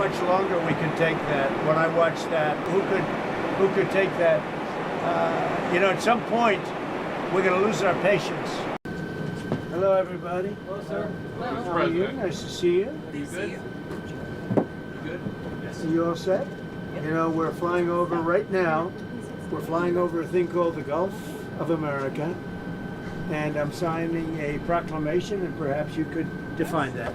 much longer we can take that. When I watched that, who could take that? At some point, we're going to lose our patience. Hello, everybody. Hello, sir. How are you? Nice to see you. You good? You good? Yes. Are you all set? Yep. We're flying over right now. We're flying over a thing called the Gulf of America, and I'm signing a proclamation, and perhaps you could define that.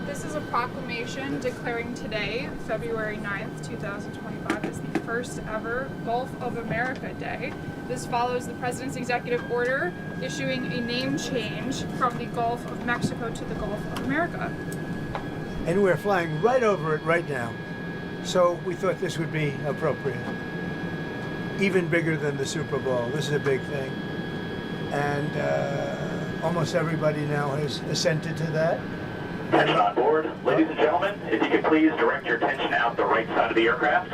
This is a proclamation declaring today, February 9th, 2025, as the first ever Gulf of America Day. This follows the President's executive order issuing a name change from the Gulf of Mexico to the Gulf of America. And we're flying right over it right now. So we thought this would be appropriate. Even bigger than the Super Bowl. This is a big thing. And almost everybody now has assented to that. Attention on board. Ladies and gentlemen, if you could please direct your attention out the right side of the aircraft.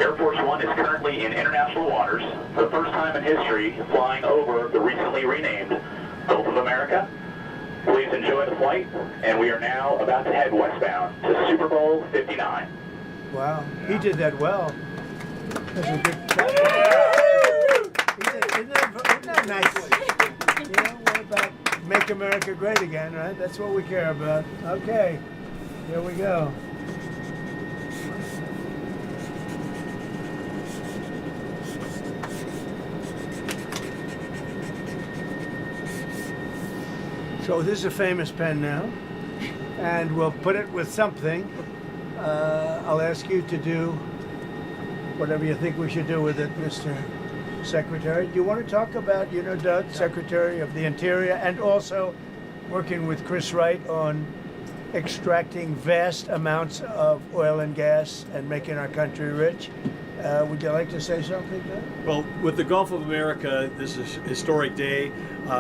Air Force One is currently in international waters, for the first time in history, flying over the recently renamed Gulf of America. Please enjoy the flight, and we are now about to head westbound to Super Bowl 59. Wow, he did that well. That's a good. Isn't that nice? What about make America great again, right? That's what we care about. Okay, here we go. So this is a famous pen now, and we'll put it with something. I'll ask you to do whatever you think we should do with it, Mr. Secretary. Do you want to talk about, Doug, Secretary of the Interior, and also working with Chris Wright on extracting vast amounts of oil and gas and making our country rich? Would you like to say something, Doug? Well, with the Gulf of America, this is a historic day.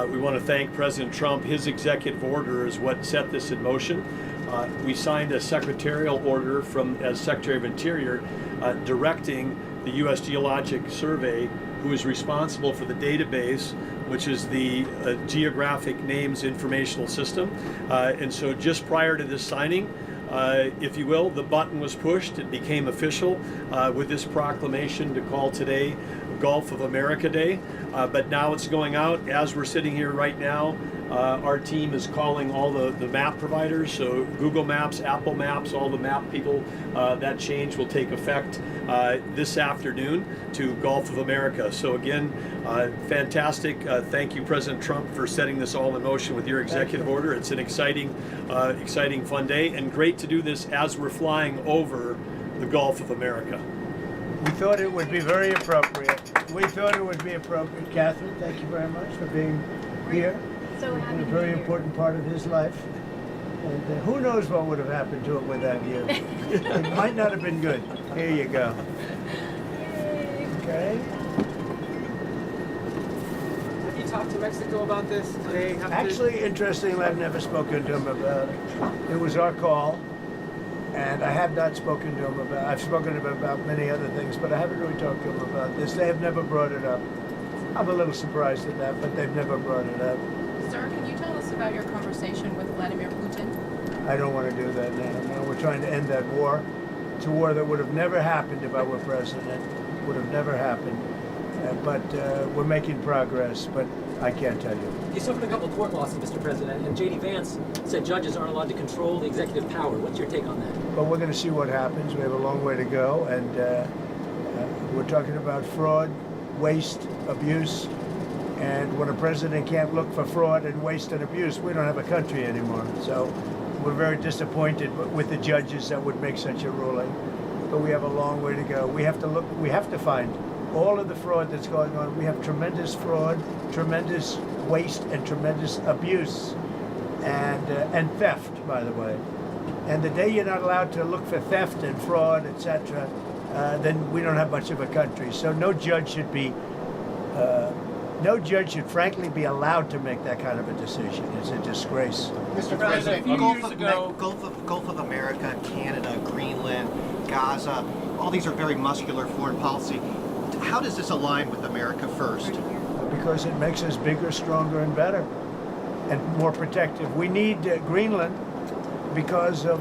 We want to thank President Trump. His executive order is what set this in motion. We signed a secretarial order as Secretary of Interior directing the U.S. Geologic Survey, who is responsible for the database, which is the Geographic Names Informational System. And so just prior to this signing, if you will, the button was pushed. It became official with this proclamation to call today Gulf of America Day. But now it's going out. As we're sitting here right now, our team is calling all the map providers, so Google Maps, Apple Maps, all the map people. That change will take effect this afternoon to Gulf of America. So again, fantastic. Thank you, President Trump, for setting this all in motion with your executive order. It's an exciting, fun day, and great to do this as we're flying over the Gulf of America. We thought it would be very appropriate. Catherine, thank you very much for being here. So happy a very important part of his life. And who knows what would have happened to it without you. It might not have been good. Here you go. Okay. Have you talked to Mexico about this today? Actually, interestingly, I've never spoken to him about it. It was our call. And I have not spoken to him about, I've spoken to him about many other things, but I haven't really talked to him about this. They have never brought it up. I'm a little surprised at that, but they've never brought it up. Sir, can you tell us about your conversation with Vladimir Putin? I don't want to do that now. No, we're trying to end that war. It's a war that would have never happened if I were president. Would have never happened. But we're making progress, but I can't tell you. You suffered a couple of court losses, Mr. President, and J.D. Vance said judges aren't allowed to control the executive power. What's your take on that? Well, we're going to see what happens. We have a long way to go, and we're talking about fraud, waste, abuse, and when a president can't look for fraud and waste and abuse, we don't have a country anymore. So we're very disappointed with the judges that would make such a ruling, but we have a long way to go. We have to find all of the fraud that's going on. We have tremendous fraud, tremendous waste, and tremendous abuse, and theft, by the way. And the day you're not allowed to look for theft and fraud, etc., then we don't have much of a country. So no judge should frankly be allowed to make that kind of a decision. It's a disgrace. Mr. President, Gulf of America, Canada, Greenland, Gaza, all these are very muscular foreign policy. How does this align with America first? Because it makes us bigger, stronger, and better, and more protective. We need Greenland because of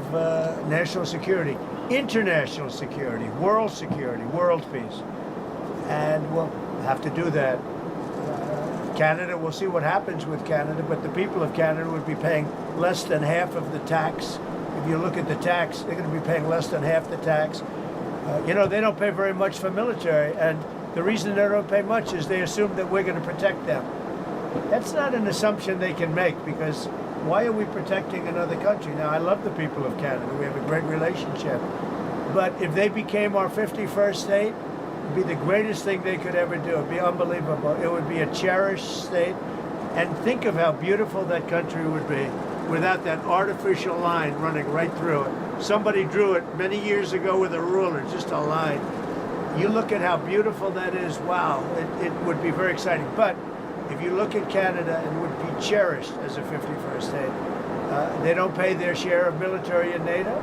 national security. international security, world peace. And we'll have to do that. Canada, we'll see what happens with Canada, but the people of Canada would be paying less than half of the tax. If you look at the tax, they're going to be paying less than half the tax. They don't pay very much for military, and the reason they don't pay much is they assume that we're going to protect them. That's not an assumption they can make, because why are we protecting another country? Now, I love the people of Canada. We have a great relationship. But if they became our 51st state, it would be the greatest thing they could ever do. It would be unbelievable. It would be a cherished state. And think of how beautiful that country would be without that artificial line running right through it. Somebody drew it many years ago with a ruler, just a line. You look at how beautiful that is, wow, it would be very exciting. But if you look at Canada, it would be cherished as a 51st state. They don't pay their share of military in NATO.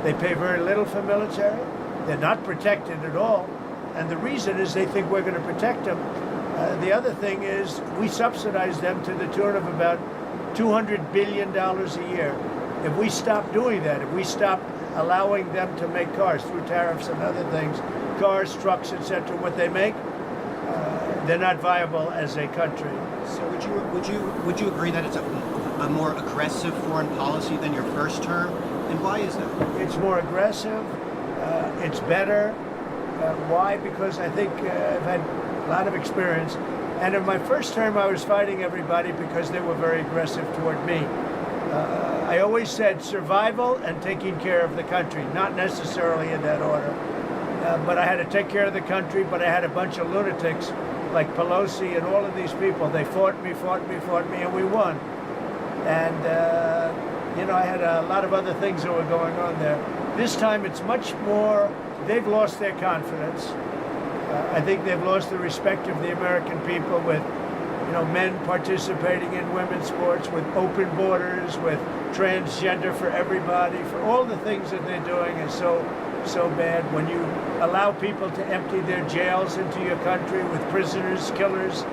They pay very little for military. They're not protected at all. And the reason is they think we're going to protect them. The other thing is we subsidize them to the tune of about $200 billion a year. If we stop doing that, if we stop allowing them to make cars through tariffs and other things, cars, trucks, etc., what they make, they're not viable as a country. So would you agree that it's a more aggressive foreign policy than your first term? And why is that? It's more aggressive. It's better. Why? Because I think I've had a lot of experience. And in my first term, I was fighting everybody because they were very aggressive toward me. I always said survival and taking care of the country, not necessarily in that order. But I had to take care of the country, but I had a bunch of lunatics like Pelosi and all of these people. They fought me, and we won. And, I had a lot of other things that were going on there. This time it's much more, they've lost their confidence. I think they've lost the respect of the American people with, men participating in women's sports, with open borders, with transgender for everybody, for all the things that they're doing is so bad. When you allow people to empty their jails into your country with prisoners, killers,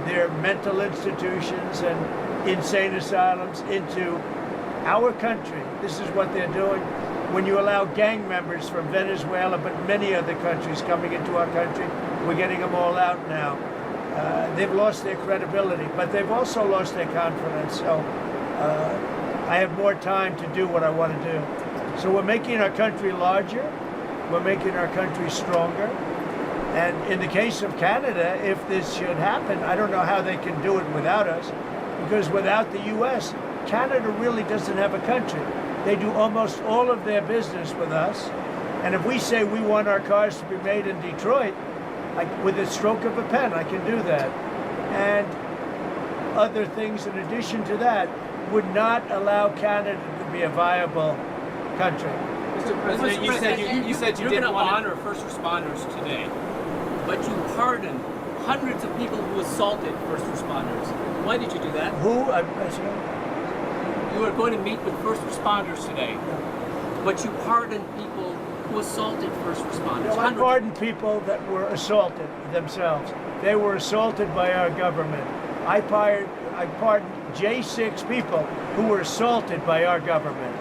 their mental institutions and insane asylums into our country, this is what they're doing. When you allow gang members from Venezuela, but many other countries coming into our country, we're getting them all out now. They've lost their credibility, but they've also lost their confidence. So I have more time to do what I want to do. So we're making our country larger. We're making our country stronger. And in the case of Canada, if this should happen, I don't know how they can do it without us, because without the U.S., Canada really doesn't have a country. They do almost all of their business with us. And if we say we want our cars to be made in Detroit, with a stroke of a pen, I can do that. And other things in addition to that would not allow Canada to be a viable country. Mr. President, you said you didn't want to honor first responders today, but you pardoned hundreds of people who assaulted first responders. Why did you do that? Who? You were going to meet with first responders today, but you pardoned people who assaulted first responders. I pardoned people that were assaulted themselves. They were assaulted by our government. I pardoned J6 people who were assaulted by our government.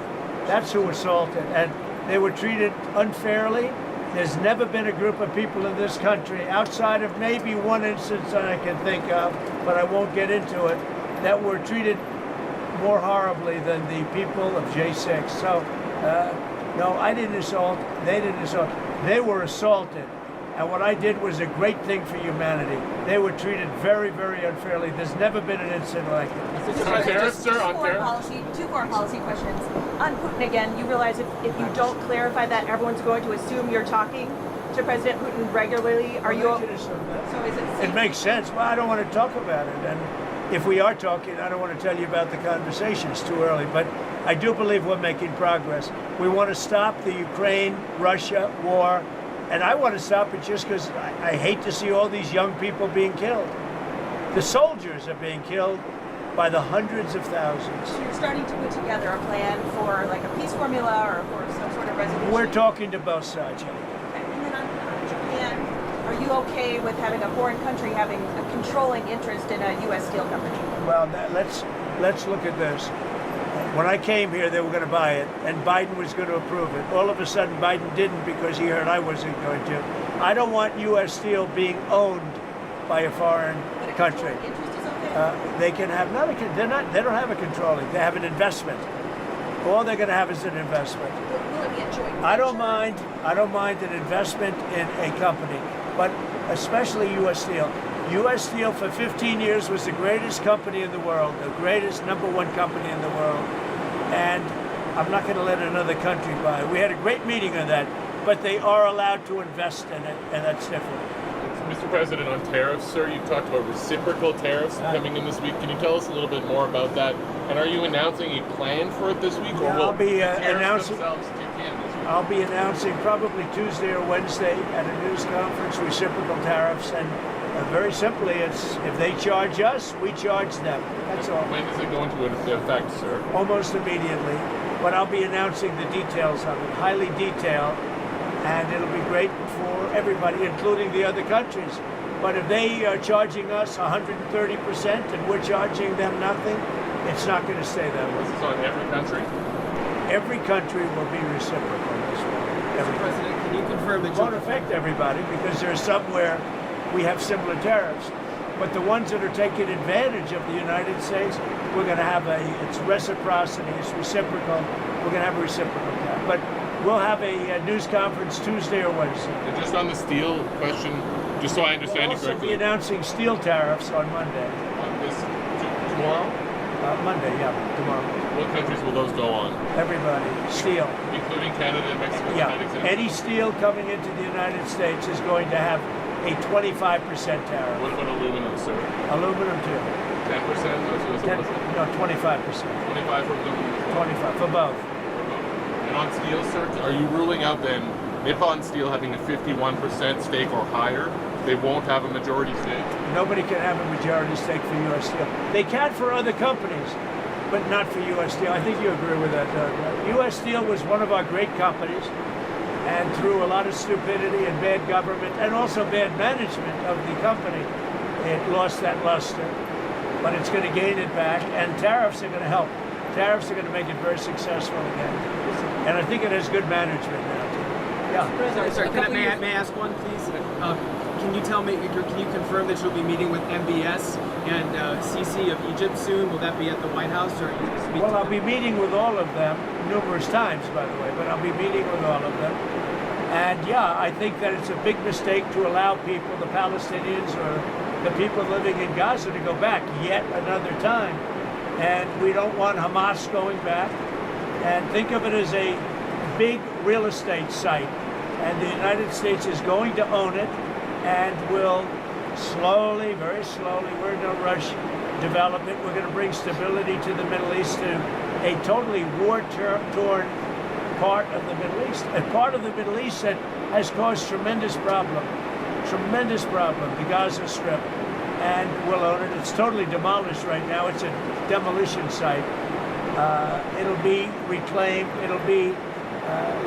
That's who assaulted, and they were treated unfairly. There's never been a group of people in this country, outside of maybe one instance that I can think of, but I won't get into it, that were treated more horribly than the people of J6. So, no, I didn't assault, they didn't assault. They were assaulted, and what I did was a great thing for humanity. They were treated very, very unfairly. There's never been an incident like it. Two foreign policy questions. On Putin again, you realize if you don't clarify that, everyone's going to assume you're talking to President Putin regularly. Are you? So is it? It makes sense. Well, I don't want to talk about it, and if we are talking, I don't want to tell you about the conversation. It's too early, but I do believe we're making progress. We want to stop the Ukraine-Russia war, and I want to stop it just because I hate to see all these young people being killed. The soldiers are being killed by the hundreds of thousands. So you're starting to put together a plan for like a peace formula or for some sort of resolution? We're talking to both sides. Okay. And then on Japan, are you okay with having a foreign country having a controlling interest in a U.S. steel company? Well, let's look at this. When I came here, they were going to buy it, and Biden was going to approve it. All of a sudden, Biden didn't because he heard I wasn't going to. I don't want U.S. Steel being owned by a foreign country. They can have not. They don't have a controlling. They have an investment. All they're going to have is an investment. Will it be a joint I don't mind an investment in a company, but especially U.S. Steel. U.S. Steel for 15 years was the greatest company in the world, the greatest #1 company in the world, and I'm not going to let another country buy it. We had a great meeting on that, but they are allowed to invest in it, and that's different. Mr. President, on tariffs, sir, you talked about reciprocal tariffs coming in this week. Can you tell us a little bit more about that? And are you announcing a plan for it this week, or will I'll be announcing. themselves kick in this week? I'll be announcing probably Tuesday or Wednesday at a news conference reciprocal tariffs, and very simply, it's if they charge us, we charge them. That's all. When is it going to affect, sir? Almost immediately, but I'll be announcing the details of it, highly detailed, and it'll be great for everybody, including the other countries. But if they are charging us 130% and we're charging them nothing, it's not going to stay that way. This is on every country? Every country will be reciprocal this way. Mr. President, can you confirm that It won't affect everybody because there's somewhere we have similar tariffs. But the ones that are taking advantage of the United States, we're going to have it's reciprocity, it's reciprocal. We're going to have a reciprocal tariff. But we'll have a news conference Tuesday or Wednesday. And just on the steel question, just so I understand you We'll also correctly. be announcing steel tariffs on Monday. On this tomorrow? Monday, yeah, tomorrow. What countries will those go on? Everybody, steel. Including Canada and Mexico? Yeah, Is that exempt? any steel coming into the United States is going to have a 25% tariff. What about aluminum, sir? Aluminum too. 10%? No, 25%. 25 for aluminum? 25 for both. And on steel, sir, are you ruling out then Nippon Steel having a 51% stake or higher? They won't have a majority stake? Nobody can have a majority stake for U.S. Steel. They can for other companies, but not for U.S. Steel. I think you agree with that, Doug. U.S. Steel was one of our great companies, and through a lot of stupidity and bad government and also bad management of the company, it lost that luster. But it's going to gain it back, and tariffs are going to help. Tariffs are going to make it very successful again. And I think it has good management now, too. Yeah. Sorry, may I ask one, please? Can you tell me, can you confirm that you'll be meeting with MBS and CC of Egypt soon? Will that be at the White House, or are you going to speak? Well, I'll be meeting with all of them numerous times, by the way, but I'll be meeting with all of them. And yeah, I think that it's a big mistake to allow people, the Palestinians or the people living in Gaza, to go back yet another time. And we don't want Hamas going back. And think of it as a big real estate site. And the United States is going to own it and will slowly, very slowly, we're in no rush, develop it. We're going to bring stability to the Middle East, to a totally war-torn part of the Middle East. A part of the Middle East that has caused tremendous problem, the Gaza Strip. And we'll own it. It's totally demolished right now. It's a demolition site. It'll be reclaimed. It'll be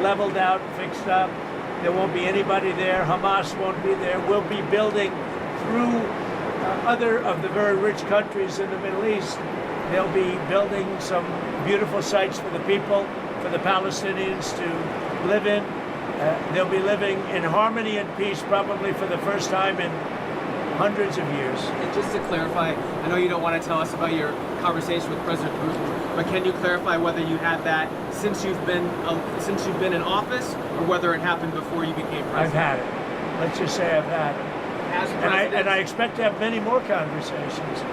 leveled out, fixed up. There won't be anybody there. Hamas won't be there. We'll be building through other of the very rich countries in the Middle East. They'll be building some beautiful sites for the people, for the Palestinians to live in. They'll be living in harmony and peace probably for the first time in hundreds of years. And just to clarify, I know you don't want to tell us about your conversation with President Putin, but can you clarify whether you had that since you've been in office, or whether it happened before you became president? I've had it. Let's just say I've had it. As president, And I expect to have many more conversations.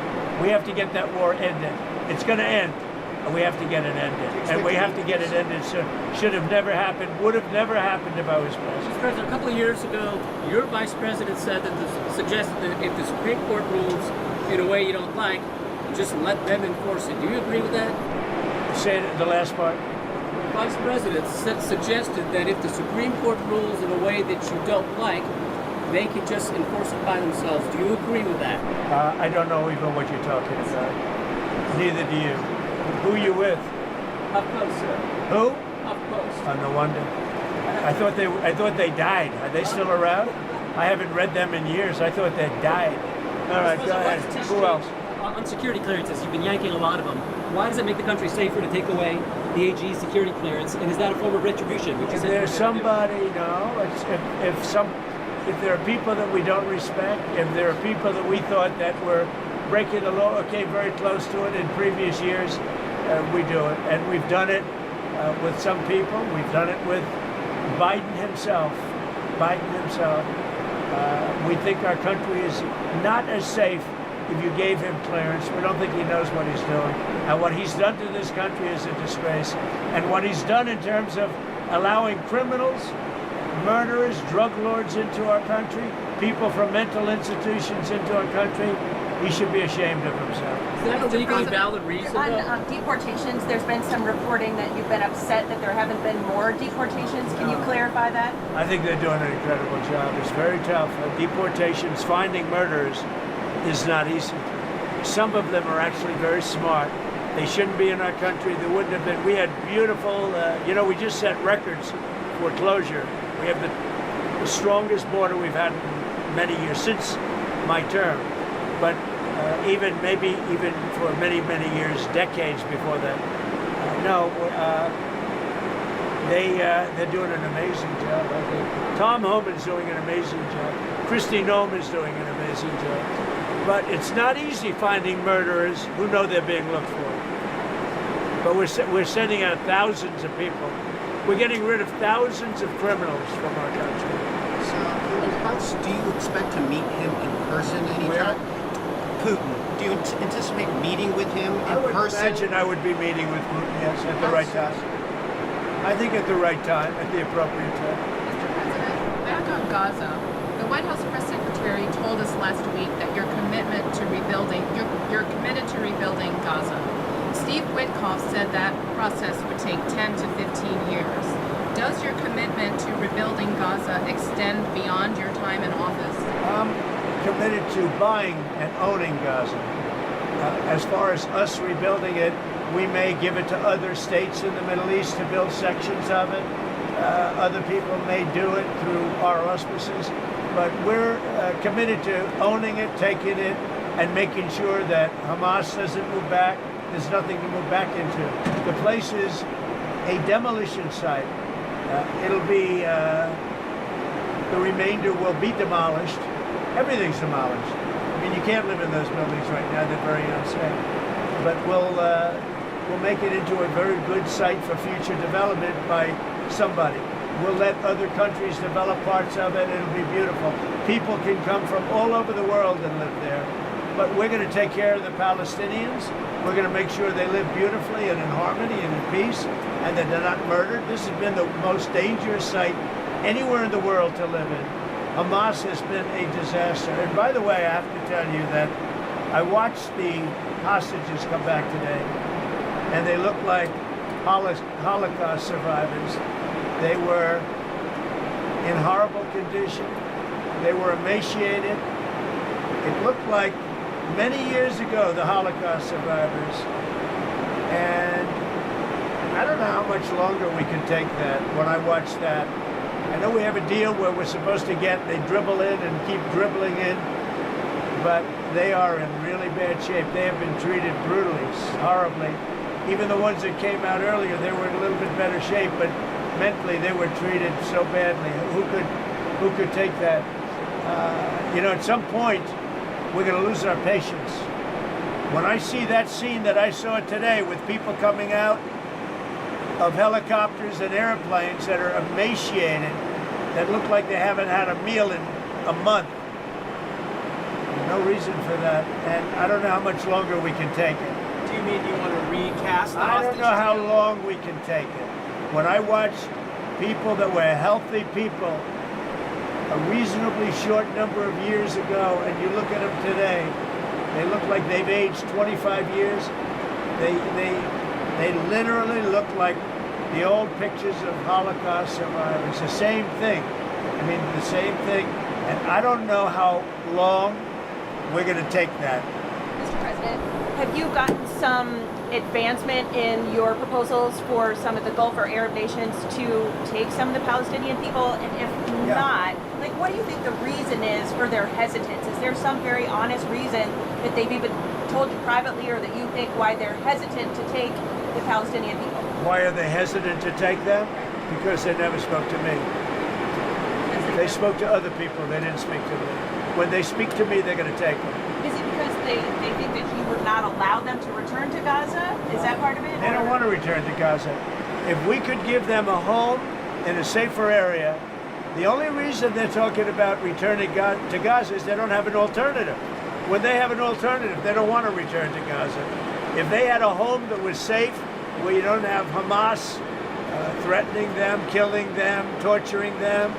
We have to get that war ended. It's going to end, and we have to get it ended. And we have to get it ended soon. Should have never happened, would have never happened if I was president. Mr. President, a couple of years ago, your vice president suggested that if the Supreme Court rules in a way you don't like, just let them enforce it. Do you agree with that? Say the last part. The vice president suggested that if the Supreme Court rules in a way that you don't like, they can just enforce it by themselves. Do you agree with that? I don't know even what you're talking about. Neither do you. Who are you with? HuffPost, sir. Who? HuffPost. Oh, no wonder. I thought they died. Are they still around? I haven't read them in years. I thought they died. All right, go ahead. Who else? on security clearances, you've been yanking a lot of them. Why does it make the country safer to take away the AG security clearance? And is that a form of retribution? Which If is there's somebody, if there are people that we don't respect, if there are people that we thought that were breaking the law, okay, very close to it in previous years, we do it. And we've done it with some people. We've done it with Biden himself. We think our country is not as safe if you gave him clearance. We don't think he knows what he's doing. And what he's done to this country is a disgrace. And what he's done in terms of allowing criminals, murderers, drug lords into our country, people from mental institutions into our country, he should be ashamed of himself. Is that a legally valid reason? On deportations, there's been some reporting that you've been upset that there haven't been more deportations. Can you clarify that? I think they're doing an incredible job. It's very tough. Deportations, finding murderers is not easy. Some of them are actually very smart. They shouldn't be in our country. They wouldn't have been. We had beautiful, we just set records for closure. We have the strongest border we've had in many years, since my term. But even for many, many years, decades before that. They're doing an amazing job, I think. Tom Homan's doing an amazing job. Kristi Noem's doing an amazing job. But it's not easy finding murderers who know they're being looked for. But we're sending out thousands of people. We're getting rid of thousands of criminals from our country. So, do you expect to meet him in person anytime? Putin. Do you anticipate meeting with him in person? I imagine I would be meeting with Putin, yes, at the right time. I think at the right time, at the appropriate time. Mr. President, back on Gaza, the White House press secretary told us last week that you're committed to rebuilding Gaza. Steve Witkoff said that process would take 10 to 15 years. Does your commitment to rebuilding Gaza extend beyond your time in office? I'm committed to buying and owning Gaza. As far as us rebuilding it, we may give it to other states in the Middle East to build sections of it. Other people may do it through our auspices. But we're committed to owning it, taking it, and making sure that Hamas doesn't move back. There's nothing to move back into. The place is a demolition site. It'll be, the remainder will be demolished. Everything's demolished. I mean, you can't live in those buildings right now. They're very unsafe. But we'll make it into a very good site for future development by somebody. We'll let other countries develop parts of it. It'll be beautiful. People can come from all over the world and live there. But we're going to take care of the Palestinians. We're going to make sure they live beautifully and in harmony and in peace, and that they're not murdered. This has been the most dangerous site anywhere in the world to live in. Hamas has been a disaster. And by the way, I have to tell you that I watched the hostages come back today, and they look like Holocaust survivors. They were in horrible condition. They were emaciated. It looked like many years ago, the Holocaust survivors. And I don't know how much longer we can take that. When I watch that, I know we have a deal where we're supposed to they dribble in and keep dribbling in, but they are in really bad shape. They have been treated brutally, horribly. Even the ones that came out earlier, they were in a little bit better shape, but mentally they were treated so badly. Who could take that? At some point, we're going to lose our patience. When I see that scene that I saw today with people coming out of helicopters and airplanes that are emaciated, that look like they haven't had a meal in a month, no reason for that. And I don't know how much longer we can take it. Do you mean you want to recast the I don't know how long we can take it. When I watch people that were healthy people a reasonably short number of years ago, and you look at them today, they look like they've aged 25 years. They literally look like the old pictures of Holocaust survivors. The same thing. I mean, the same thing. And I don't know how long we're going to take that. Mr. President, have you gotten some advancement in your proposals for some of the Gulf or Arab nations to take some of the Palestinian people? And if not, what do you think the reason is for their hesitance? Is there some very honest reason that they've even told you privately or that you think why they're hesitant to take the Palestinian people? Why are they hesitant to take them? Because they never spoke to me. They spoke to other people, they didn't speak to me. When they speak to me, they're going to take them. Is it because they think that you would not allow them to return to Gaza? Is that part of it? They don't want to return to Gaza. If we could give them a home in a safer area, the only reason they're talking about returning to Gaza is they don't have an alternative. When they have an alternative, they don't want to return to Gaza. If they had a home that was safe, where you don't have Hamas threatening them, killing them, torturing them,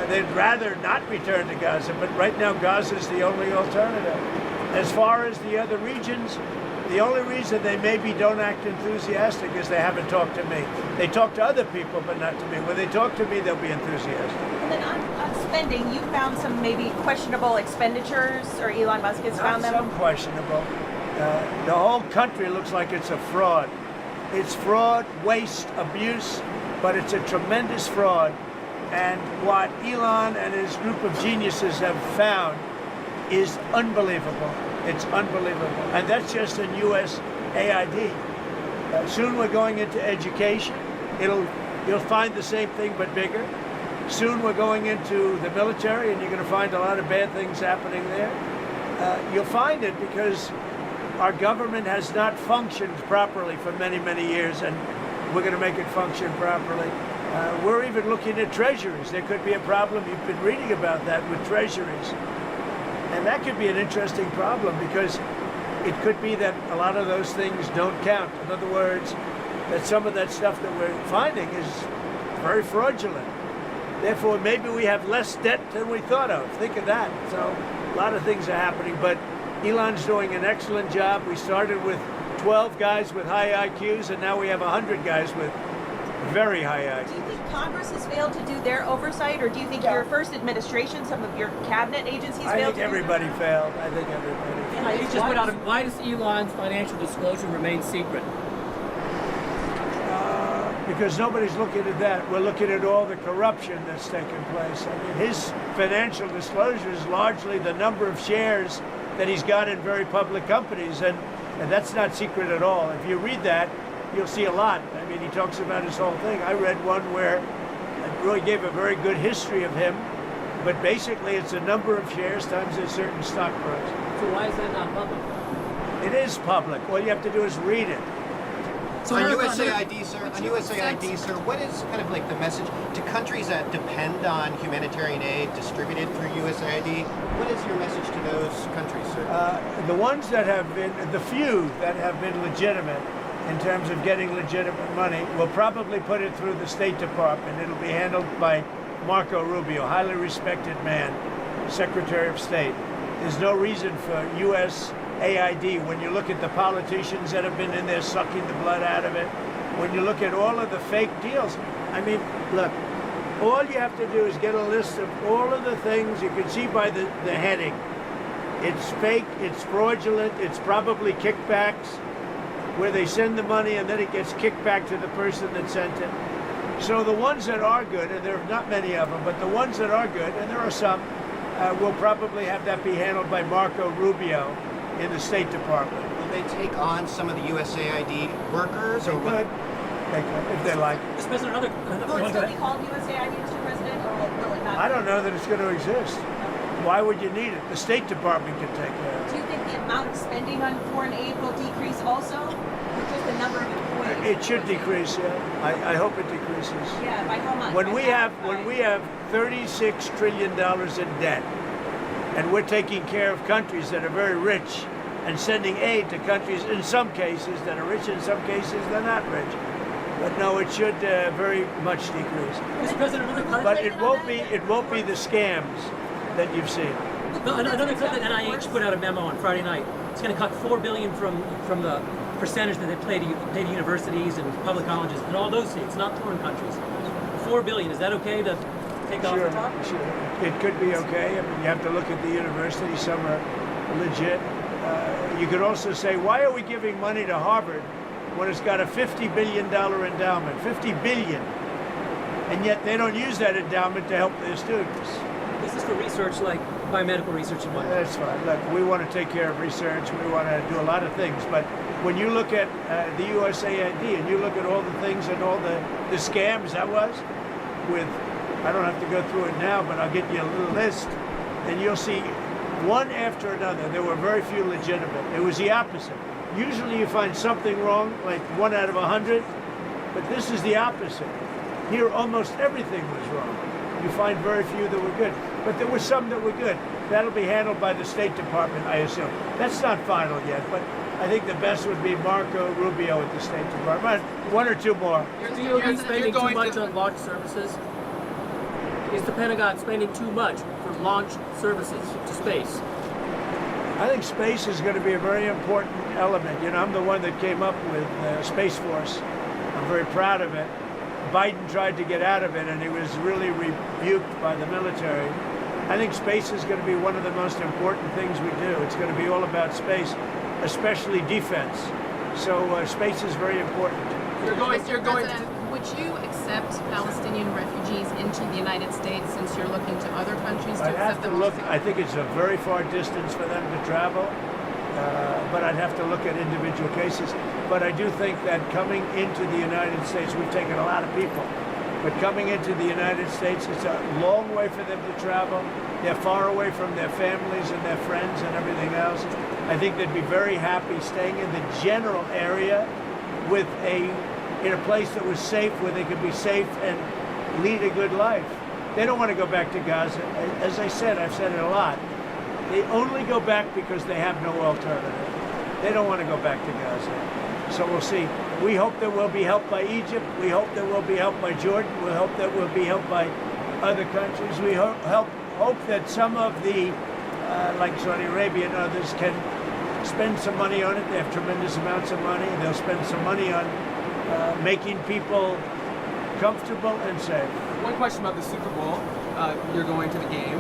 they'd rather not return to Gaza. But right now, Gaza is the only alternative. As far as the other regions, the only reason they maybe don't act enthusiastic is they haven't talked to me. They talk to other people, but not to me. When they talk to me, they'll be enthusiastic. And then on spending, you found some maybe questionable expenditures, or Elon Musk has found them? Some questionable. The whole country looks like it's a fraud. It's fraud, waste, abuse, but it's a tremendous fraud. And what Elon and his group of geniuses have found is unbelievable. It's unbelievable. And that's just in USAID. Soon we're going into education. You'll find the same thing but bigger. Soon we're going into the military, and you're going to find a lot of bad things happening there. You'll find it because our government has not functioned properly for many, many years, and we're going to make it function properly. We're even looking at treasuries. There could be a problem. You've been reading about that with treasuries. And that could be an interesting problem because it could be that a lot of those things don't count. In other words, that some of that stuff that we're finding is very fraudulent. Therefore, maybe we have less debt than we thought of. Think of that. So a lot of things are happening, but Elon's doing an excellent job. We started with 12 guys with high IQs, and now we have 100 guys with very high IQs. Do you think Congress has failed to do their oversight, or do you think your first administration, some of your cabinet agencies failed? I think everybody failed. I think everybody failed. He just put out why does Elon's financial disclosure remain secret? Because nobody's looking at that. We're looking at all the corruption that's taken place. I mean, his financial disclosure is largely the number of shares that he's got in very public companies, and that's not secret at all. If you read that, you'll see a lot. I mean, he talks about his whole thing. I read one where it really gave a very good history of him, but basically it's a number of shares times a certain stock price. So why is that not public? It is public. All you have to do is read it. So on USAID, sir, what is kind of like the message to countries that depend on humanitarian aid distributed through USAID? What is your message to those countries, sir? The ones that have been, the few that have been legitimate in terms of getting legitimate money, will probably put it through the State Department. It'll be handled by Marco Rubio, highly respected man, Secretary of State. There's no reason for USAID, when you look at the politicians that have been in there sucking the blood out of it, when you look at all of the fake deals, I mean, look, all you have to do is get a list of all of the things you can see by the heading. It's fake, it's fraudulent, it's probably kickbacks, where they send the money and then it gets kicked back to the person that sent it. So the ones that are good, and there are not many of them, but the ones that are good, and there are some, will probably have that be handled by Marco Rubio in the State Department. Will they take on some of the USAID workers? They could. They could, if they like. Mr. President, another Will it still be called USAID, Mr. President, or will it not? I don't know that it's going to exist. Why would you need it? The State Department can take care of it. Do you think the amount of spending on foreign aid will decrease also? Or just the number of employees? It should decrease, yeah. I hope it decreases. Yeah, by how much? When we have $36 trillion in debt, and we're taking care of countries that are very rich and sending aid to countries in some cases that are rich, in some cases they're not rich. But no, it should very much decrease. Mr. President, another But it won't be the scams that you've seen. Another clip that NIH put out a memo on Friday night. It's going to cut $4 billion from the percentage that they pay to universities and public colleges and all those seats, not foreign countries. $4 billion. Is that okay to take off the top? Sure. It could be okay. I mean, you have to look at the universities. Some are legit. You could also say, why are we giving money to Harvard when it's got a $50 billion endowment? $50 billion. And yet they don't use that endowment to help their students. This is for research like biomedical research and whatnot. That's fine. Look, we want to take care of research. We want to do a lot of things. But when you look at the USAID and you look at all the things and all the scams that was with, I don't have to go through it now, but I'll get you a little list, and you'll see one after another. There were very few legitimate. It was the opposite. Usually you find something wrong, like 1 out of 100, but this is the opposite. Here, almost everything was wrong. You find very few that were good, but there were some that were good. That'll be handled by the State Department, I assume. That's not final yet, but I think the best would be Marco Rubio at the State Department. 1 or 2 more. Is the DoD spending too much on launch services? Is the Pentagon spending too much for launch services to space? I think space is going to be a very important element. You know, I'm the one that came up with Space Force. I'm very proud of it. Biden tried to get out of it, and he was really rebuked by the military. I think space is going to be one of the most important things we do. It's going to be all about space, especially defense. So space is very important. Mr. President, would you accept Palestinian refugees into the United States since you're looking to other countries to I'd have accept to them? look. I think it's a very far distance for them to travel, but I'd have to look at individual cases. But I do think that coming into the United States, we've taken a lot of people, but coming into the United States, it's a long way for them to travel. They're far away from their families and their friends and everything else. I think they'd be very happy staying in the general area with in a place that was safe, where they could be safe and lead a good life. They don't want to go back to Gaza. As I said, I've said it a lot. They only go back because they have no alternative. They don't want to go back to Gaza. So we'll see. We hope that we'll be helped by Egypt. We hope that we'll be helped by Jordan. We hope that we'll be helped by other countries. We hope that some of the, like Saudi Arabia and others, can spend some money on it. They have tremendous amounts of money. They'll spend some money on making people comfortable and safe. One question about the Super Bowl. You're going to the game.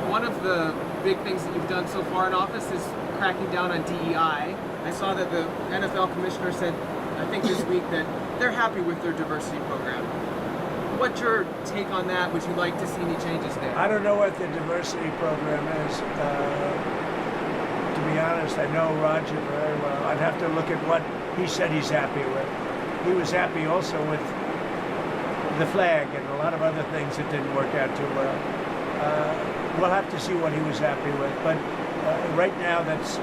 One of the big things that you've done so far in office is cracking down on DEI. I saw that the NFL commissioner said, I think this week, that they're happy with their diversity program. What's your take on that? Would you like to see any changes there? I don't know what the diversity program is. To be honest, I know Roger very well. I'd have to look at what he said he's happy with. He was happy also with the flag and a lot of other things that didn't work out too well. We'll have to see what he was happy with. But right now, that's,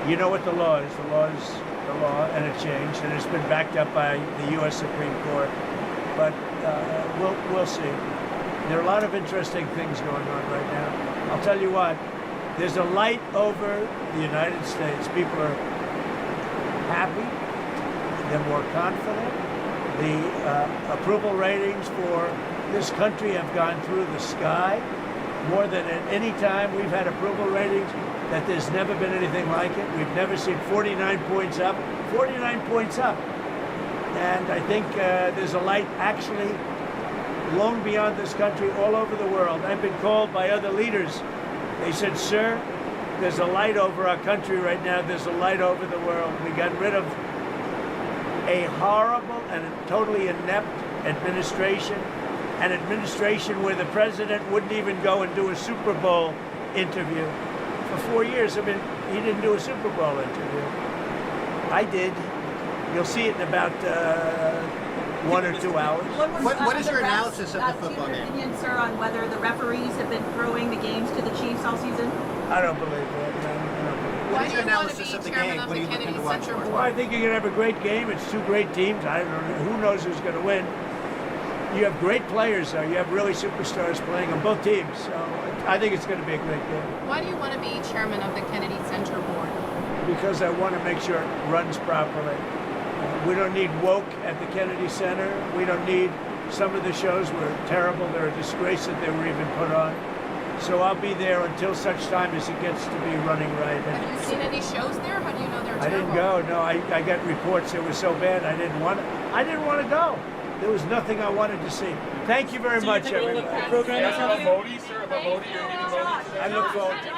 you know what the law is. The law is the law, and it changed, and it's been backed up by the U.S. Supreme Court. But we'll see. There are a lot of interesting things going on right now. I'll tell you what, there's a light over the United States. People are happy. They're more confident. The approval ratings for this country have gone through the sky. More than at any time we've had approval ratings that there's never been anything like it. We've never seen 49 points up. 49 points up. And I think there's a light actually long beyond this country, all over the world. I've been called by other leaders. They said, sir, there's a light over our country right now. There's a light over the world. We got rid of a horrible and totally inept administration, an administration where the president wouldn't even go and do a Super Bowl interview. For 4 years, I mean, he didn't do a Super Bowl interview. I did. You'll see it in about 1 or 2 hours. What is your analysis of the football game? Your opinion, sir, on whether the referees have been throwing the games to the Chiefs all season? I don't believe that. No. What is your analysis of the game? What are you looking to watch for? Well, I think you're going to have a great game. It's 2 great teams. I don't know. Who knows who's going to win? You have great players, though. You have really superstars playing on both teams. So I think it's going to be a great game. Why do you want to be chairman of the Kennedy Center Board? Because I want to make sure it runs properly. We don't need woke at the Kennedy Center. We don't need, some of the shows were terrible. They're a disgrace that they were even put on. So I'll be there until such time as it gets to be running right. Have you seen any shows there? How do you know they're terrible? I didn't go. No, I got reports. It was so bad. I didn't want to go. There was nothing I wanted to see. Thank you very much, everybody. About Modi, sir? About Modi? You're going to Modi today? I look forward to it.